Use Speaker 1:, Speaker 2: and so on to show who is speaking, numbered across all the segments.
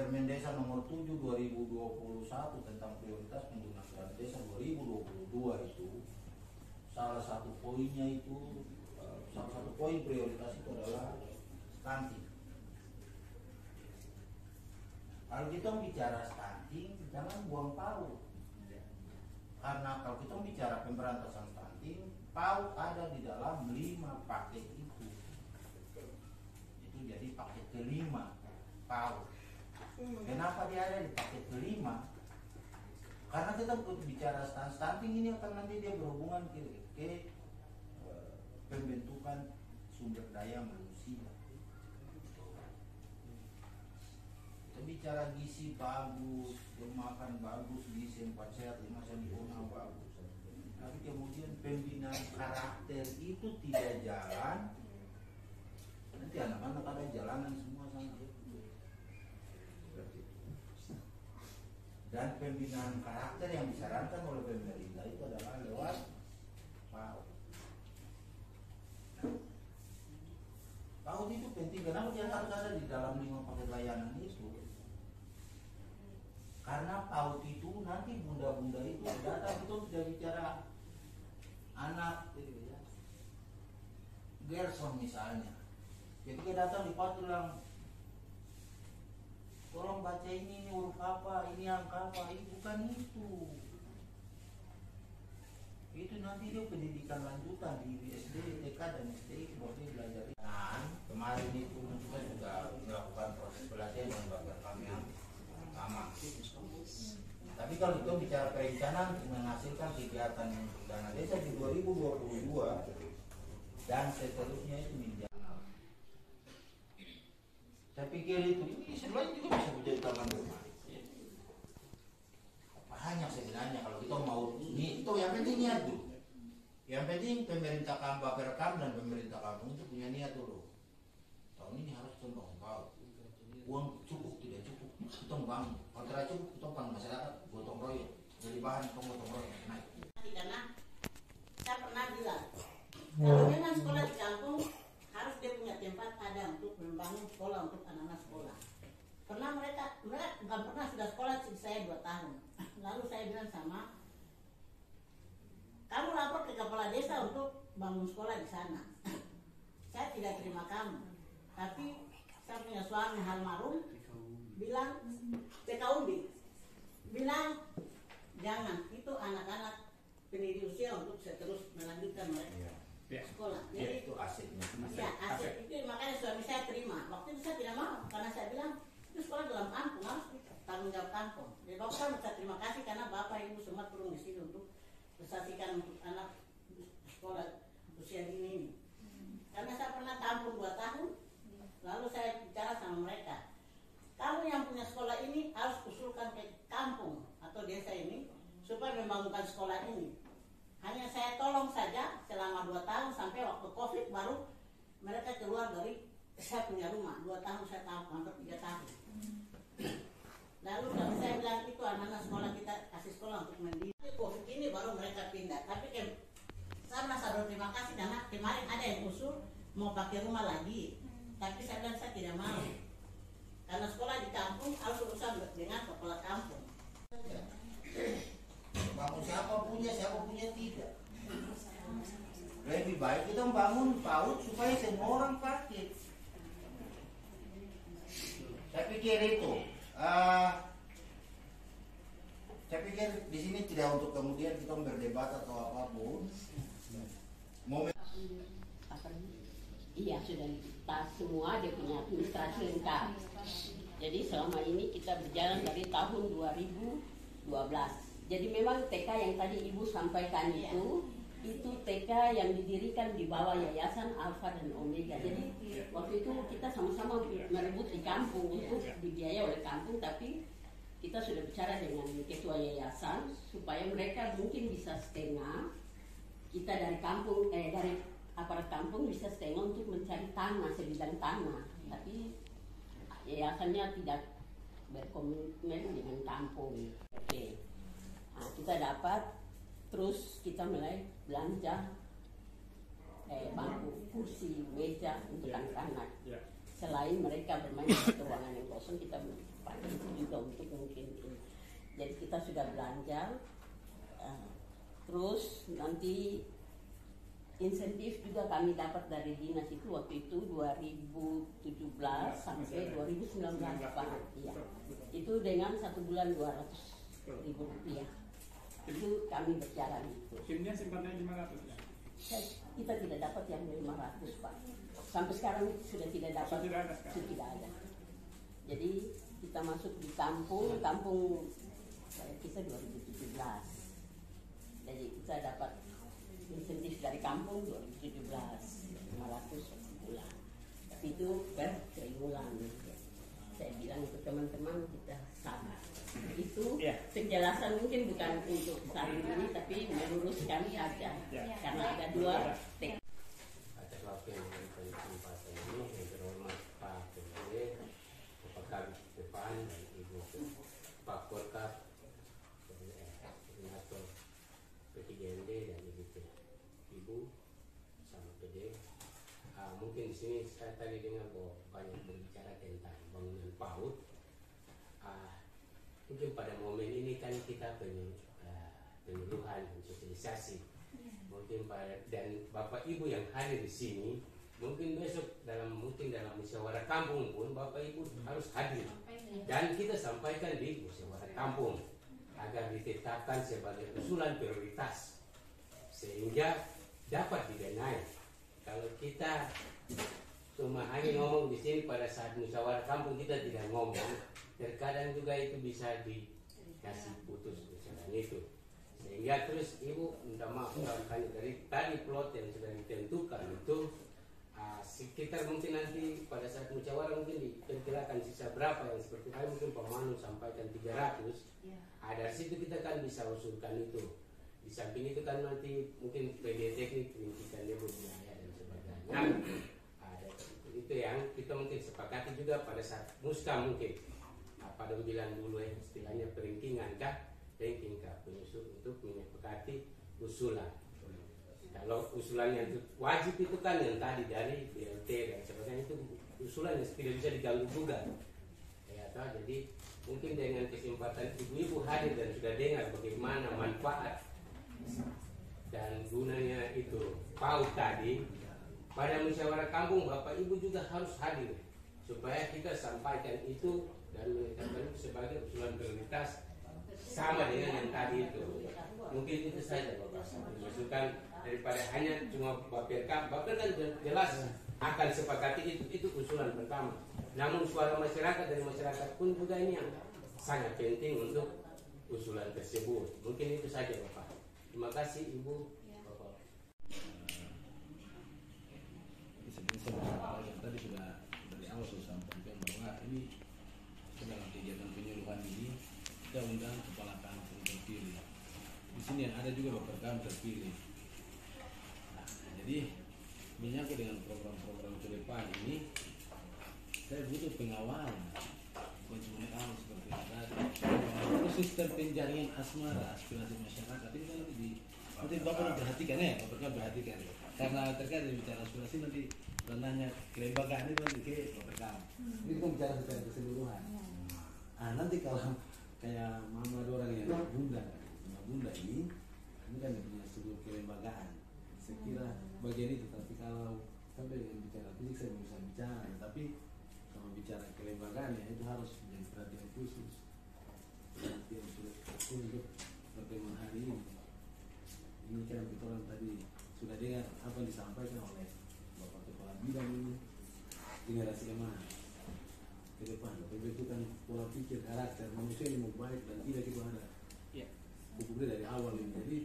Speaker 1: Permen Desa nomor 7 2021 tentang prioritas penggunaan dana desa 2022 itu salah satu poinnya itu salah satu poin prioritas itu adalah stunting. Kalau kita bicara stunting, jangan buang PAUD. Karena kalau kita bicara pemberantasan stunting, PAUD ada di dalam 5 paket itu. Itu jadi paket kelima PAUD. Kenapa dia ada di paket kelima? Karena kita bicara stunting ini akan nanti dia berhubungan ke pembentukan sumber daya manusia. Kita bicara gizi bagus, makan bagus, gizi 4 sehat, 5 sempurna bagus. Tapi kemudian pembinaan karakter itu tidak jalan. Nanti anak-anak ada jalanan semua sama. Dan pembinaan karakter yang disarankan oleh pemerintah itu adalah lewat PAUD. PAUD itu penting, kenapa dia harus ada di dalam 5 paket layanan itu? Karena PAUD itu nanti bunda-bunda itu datang, itu sudah bicara anak Gerson misalnya. Jadi dia datang di PAUD bilang, tolong baca ini huruf apa, ini angka apa, ini bukan itu. Itu nanti dia pendidikan lanjutan di SD, TK dan SD kemudian belajar. Dan kemarin itu kita juga melakukan proses pelatihan yang bakal kami sama. Tapi kalau kita bicara perencanaan menghasilkan kegiatan dana desa di 2022 dan seterusnya itu menjadi. Saya pikir ini sebenarnya juga bisa menjadi taman rumah. Banyak sebenarnya kalau kita mau ini itu yang penting niat dulu. Yang penting pemerintah Bapelkam dan pemerintah kampung itu punya niat dulu. Tahun ini harus contoh PAUD. Uang cukup tidak cukup kita bangun. Kalau tidak cukup kita bangun masyarakat gotong royong. Jadi bahan gotong royong naik.
Speaker 2: Karena saya pernah bilang kalau memang sekolah di kampung harus dia punya tempat ada untuk membangun sekolah untuk anak-anak sekolah. Pernah mereka bukan pernah sudah sekolah saya 2 tahun. Lalu saya bilang sama, kamu lapor ke kepala desa untuk bangun sekolah di sana. Saya tidak terima kamu. Tapi saya punya suami almarhum bilang PKUB bilang jangan, itu anak-anak pendidik usia untuk terus melanjutkan mereka. Sekolah. Jadi
Speaker 1: itu asetnya.
Speaker 2: Ya, aset itu makanya suami saya terima. Waktu itu saya tidak mau karena saya bilang itu sekolah dalam kampung harus tanggung jawab kampung. Jadi bapak saya terima kasih karena bapak ibu semua turun di sini untuk prestasikan untuk anak sekolah usia dini ini. Karena saya pernah kampung 2 tahun, lalu saya bicara sama mereka. Kamu yang punya sekolah ini harus usulkan ke kampung atau desa ini supaya membangunkan sekolah ini. Hanya saya tolong saja selama 2 tahun sampai waktu COVID baru mereka keluar dari saya punya rumah. 2 tahun saya tahu hampir 3 tahun. Lalu saya bilang itu anak-anak sekolah kita kasih sekolah untuk mendidik. COVID ini baru mereka pindah. Tapi saya merasa berterima kasih karena kemarin ada yang usul mau pakai rumah lagi. Tapi saya bilang saya tidak mau. Karena sekolah di kampung harus urusan dengan kepala kampung.
Speaker 1: Bangun siapa punya tidak. Lebih baik kita membangun PAUD supaya semua orang pakai. Saya pikir itu. Saya pikir di sini tidak untuk kemudian kita berdebat atau apapun.
Speaker 3: Iya, sudah tas semua dia punya administrasi lengkap. Jadi selama ini kita berjalan dari tahun 2012. Jadi memang TK yang tadi Ibu sampaikan itu TK yang didirikan di bawah Yayasan Alfa dan Omega. Jadi waktu itu kita sama-sama merebut di kampung untuk dibiayai oleh kampung, tapi kita sudah bicara dengan ketua yayasan supaya mereka mungkin bisa setengah, kita dari kampung dari aparat kampung bisa setengah untuk mencari tanah, sebidang tanah. Tapi yayasannya tidak berkomitmen dengan kampung. Oke. Nah, kita dapat, terus kita mulai belanja bangku, kursi, meja untuk anak-anak. Selain mereka bermain di ruangan yang kosong, kita Pak. Itu juga untuk mungkin ini. Jadi kita sudah belanja, terus nanti insentif juga kami dapat dari dinas itu waktu itu 2017 sampai 2019 Pak. Iya. Itu dengan 1 bulan 200.000 rupiah. Itu kami berjalan itu.
Speaker 4: Kimnya simpannya 500 ya?
Speaker 3: Kita tidak dapat yang 500 Pak. Sampai sekarang sudah tidak dapat. Sudah tidak ada. Jadi kita masuk di kampung kita 2017. Jadi kita dapat insentif dari kampung 2017 500 sebulan. Tapi itu bertriwulan. Saya bilang untuk teman-teman kita sabar. Itu penjelasan mungkin bukan untuk saat ini, tapi meluruskan saja. Karena ada dua teks.
Speaker 5: Atas waktu yang diberikan kesempatan ini, yang terhormat Pak PWD, Pak Depan dan Ibu Pak Korkap, Koordinator P3ND dan Ibu sama PD. Mungkin di sini saya tadi dengar bahwa banyak berbicara tentang bangunan PAUD. Mungkin pada momen ini kan kita penyuluhan sosialisasi. Mungkin dan Bapak Ibu yang hadir di sini, mungkin besok dalam musyawarah kampung pun Bapak Ibu harus hadir dan kita sampaikan di musyawarah kampung agar ditetapkan sebagai usulan prioritas sehingga dapat didanai. Kalau kita cuma hanya ngomong di sini pada saat musyawarah kampung kita tidak ngomong, terkadang juga itu bisa dikasih putus misalnya itu. Sehingga terus Ibu minta maaf kalau dari tadi plot yang sudah ditentukan itu sekitar mungkin nanti pada saat musyawarah mungkin diperkirakan sisa berapa yang seperti tadi mungkin Pak Manu sampaikan 300. Dari situ kita kan bisa usulkan itu. Di samping itu kan nanti mungkin PD teknik pendidikan biaya dan sebagainya. Itu yang kita mungkin sepakati juga pada saat muska mungkin. Pada bilang dulu istilahnya peringkingan kah? Ranking kah? Penyusul untuk menyepakati usulan. Kalau usulan yang wajib itu kan yang tadi dari BLT dan sebagainya itu usulan yang tidak bisa diganggu gugat. Ya, jadi mungkin dengan kesempatan ibu-ibu hadir dan sudah dengar bagaimana manfaat dan gunanya itu PAUD tadi, pada musyawarah kampung Bapak Ibu juga harus hadir supaya kita sampaikan itu dan menetapkan itu sebagai usulan prioritas sama dengan yang tadi itu. Mungkin itu saja Bapak dimasukkan daripada hanya cuma Bapelkam kan jelas akan sepakati itu usulan pertama. Namun suara masyarakat dari masyarakat pun juga ini yang sangat penting untuk usulan tersebut. Mungkin itu saja Bapak. Terima kasih Ibu. Bapak.
Speaker 6: Tadi sudah dari awal sudah sampaikan bahwa ini dalam kegiatan penyuluhan ini kita undang kepala kampung terpilih. Di sini yang ada juga Bapelkam terpilih. Nah, jadi menyangkut dengan program-program ke depan ini, saya butuh pengawalan. Bukan cuma tahu seperti tadi. Sistem penjaringan asmara aspirasi masyarakat ini kan nanti Bapak perhatikan ya, Bapak perhatikan. Karena terkait dengan bicara aspirasi nanti ranahnya kelembagaan itu nanti ke Bapelkam. Ini kita bicara secara keseluruhan. Nanti kalau kayak mama orang yang bunda ini kan punya seluruh kelembagaan. Saya kira bagian itu, tapi kalau sampai dengan bicara fisik saya bisa bicara, tapi kalau bicara kelembagaan ya itu harus menjadi perhatian khusus. Perhatian khusus untuk pertemuan hari ini. Ini kan kita orang tadi sudah dengar apa yang disampaikan oleh Bapak Kepala Bidang ini, generasi kemana ke depan, pembentukan pola pikir karakter manusia ini mau baik dan tidak itu ada. Hukumnya dari awal ini. Jadi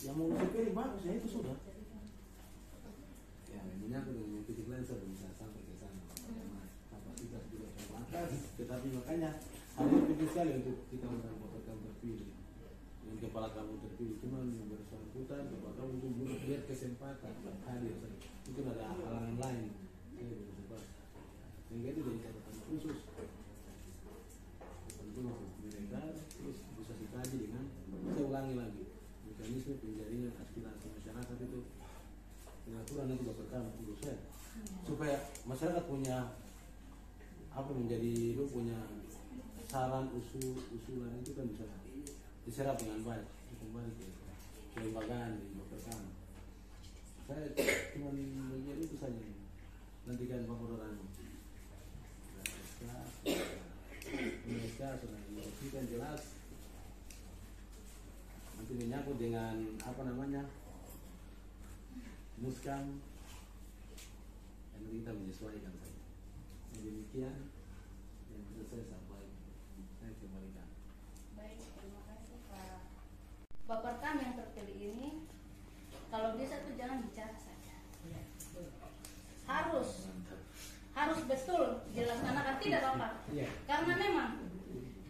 Speaker 6: yang mau pilih bagus ya itu sudah. Ya menyangkut dengan titik lain saya bisa sampai ke sana. Kapasitas juga terbatas. Tetapi makanya hal ini penting sekali untuk kita mendapatkan terpilih. Dengan kepala kamu terpilih cuma yang bersangkutan kepala kamu itu biar kesempatan hadir. Mungkin ada halangan lain. Sehingga itu jadi catatan khusus. Tentu mereka terus bisa dikaji dengan saya ulangi lagi mekanisme penjaringan aspirasi masyarakat itu pengaturan nanti Bapelkam urus saya supaya masyarakat punya apa menjadi itu punya saran usulan itu kan bisa diserap dengan baik kembali ke kelembagaan di Baperkam. Saya cuma bagian itu saja, nantikan pengororan SK sudah dilakukan jelas, nanti menyangkut dengan apa namanya muskam, yang kita menyesuaikan saja. Demikian yang bisa saya sampaikan. Saya kembalikan.
Speaker 4: Baik, terima kasih Pak. Baperkam yang terpilih ini, kalau bisa tuh jangan bicara saja. Harus betul dilaksanakan, tidak Bapak. Karena memang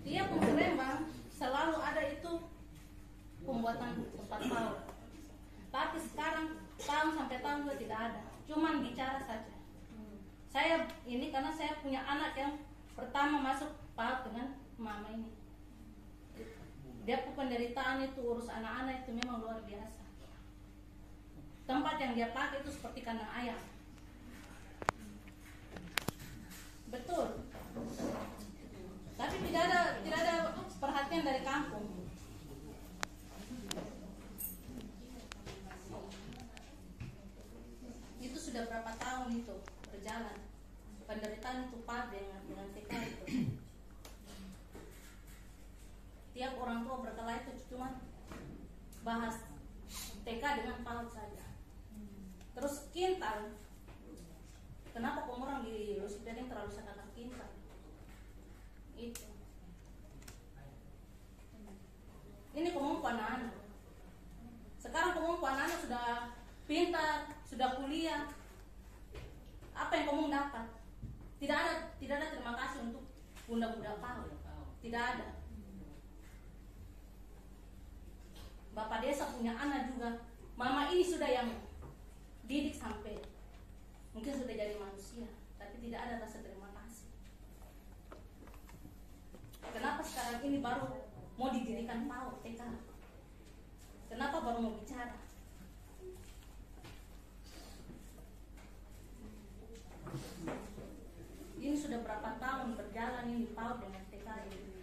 Speaker 4: dia Lembang selalu ada itu pembuatan tempat PAUD. Tapi sekarang tahun sampai tahun juga tidak ada, cuman bicara saja. Saya ini karena saya punya anak yang pertama masuk PAUD dengan mama ini. Dia penderitaan itu, urus anak-anak itu memang luar biasa. Tempat yang dia pakai itu seperti kandang ayam. Betul. Tapi tidak ada perhatian dari kampung. Itu sudah berapa tahun itu berjalan. Penderitaan itu PAUD dengan TK itu. Tiap orang tua berkala itu cuma bahas TK dengan PAUD saja. Terus kintal, kenapa kamu orang di Lusitering terlalu sangat kintal? Itu. Ini kemampuan anak. Sekarang kemampuan anak sudah pintar, sudah kuliah. Apa yang kamu dapat? Tidak ada terima kasih untuk bunda-bunda PAUD. Tidak ada. Bapak desa punya anak juga. Mama ini sudah yang didik sampai mungkin sudah jadi manusia, tapi tidak ada rasa terima kasih. Kenapa sekarang ini baru mau didirikan PAUD TK? Kenapa baru mau bicara? Ini sudah berapa tahun berjalan ini PAUD dengan TK ini.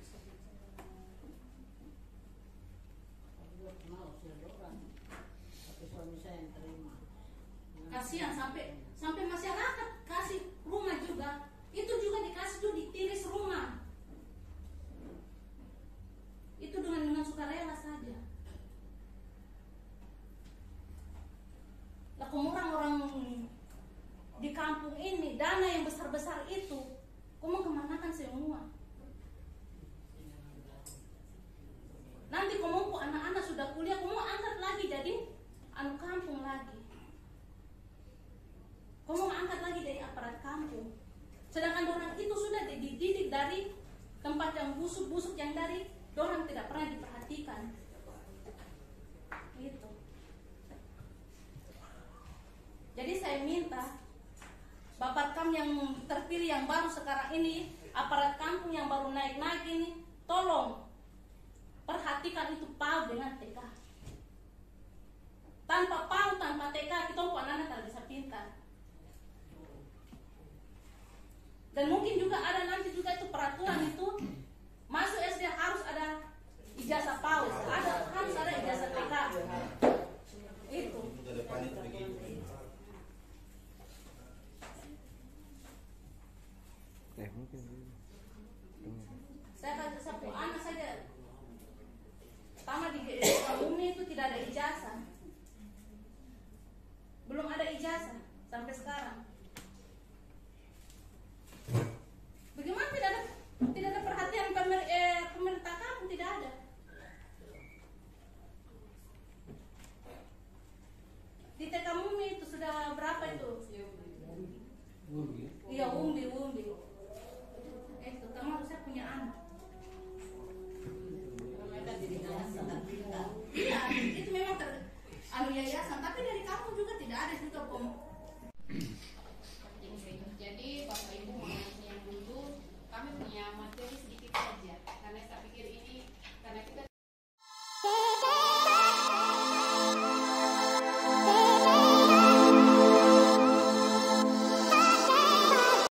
Speaker 4: Kasihan sampai masyarakat kasih rumah juga, itu juga dikasih juga ditiris rumah, itu dengan sukarela saja. Lah orang-orang di kampung ini dana yang besar-besar itu kamu kemanakan semua? Nanti kamu anak-anak sudah kuliah, kamu angkat lagi jadi anu kampung lagi. Kamu angkat lagi dari aparat kampung. Sedangkan orang itu sudah dididik dari tempat yang busuk-busuk yang dari orang tidak pernah diperhatikan. Gitu. Jadi saya minta Baperkam yang terpilih yang baru sekarang ini, aparat kampung yang baru naik-naik ini, tolong perhatikan itu PAUD dengan TK.